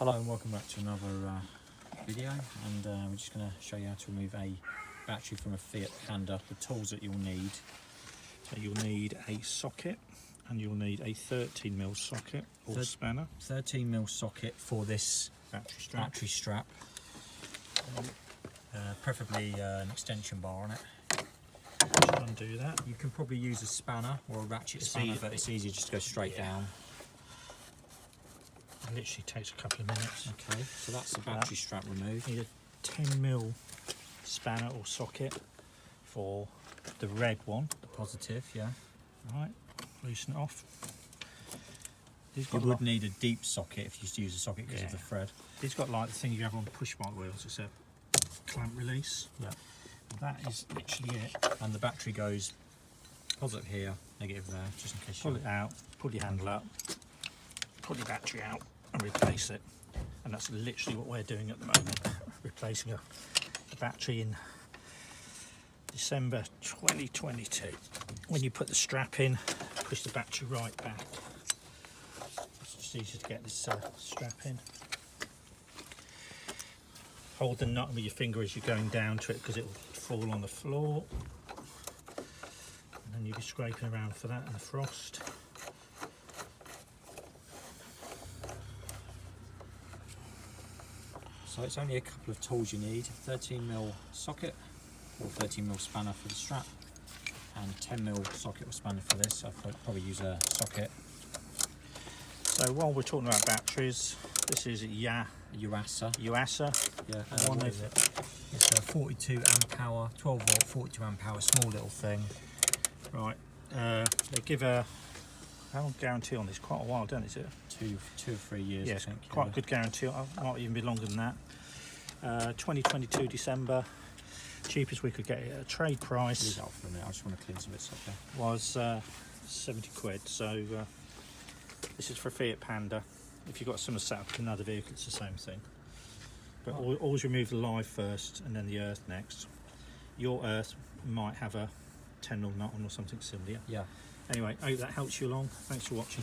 Hello and welcome back to another video, and we're just going to show you how to remove a battery from a Fiat Panda. The tools that you'll need. So you'll need a socket, and you'll need a 13mm socket or spanner. 13mm socket for this battery strap. Preferably an extension bar on it. Just undo that. You can probably use a spanner or a ratchet spanner, but it's easier just to go straight down. It literally takes a couple of minutes. Okay, so that's the battery strap removed. You need a 10mm spanner or socket for the red one. The positive, yeah. Right, loosen it off. You would need a deep socket if you used to use a socket because of the thread. It's got like the thing you have on push bike wheels. It's a clamp release. Yeah. That is literally it. And the battery goes positive here, negative there, just in case Pull it out, pull your handle up, pull your battery out and replace it. And that's literally what we're doing at the moment, replacing a battery in December 2022. When you put the strap in, push the battery right back. It's just easier to get this strap in. Hold the nut with your finger as you're going down to it because it will fall on the floor. And then you'll be scraping around for that in the frost. So it's only a couple of tools you need: 13mm socket or 13mm spanner for the strap, and 10mm socket or spanner for this. I'd probably use a socket. So while we're talking about batteries, this is a Yuasa. Yeah. What is it? It's a 42 amp hour, 12 volt, 42 amp hour, small little thing. Right. They give a how long guarantee on this? Quite a while, don't it? Two or 3 years, Yeah, I think. quite a good guarantee. Might even be longer than that. 2022 December. Cheapest we could get it at a trade price. Leave that off for a minute. I just want to clean some bits up there. Was 70 quid. So this is for Fiat Panda. If you've got someone set up in another vehicle, it's the same thing. But always remove the live first and then the earth next. Your earth might have a 10mm nut on or something similar. Yeah. Anyway, I hope that helps you along. Thanks for watching.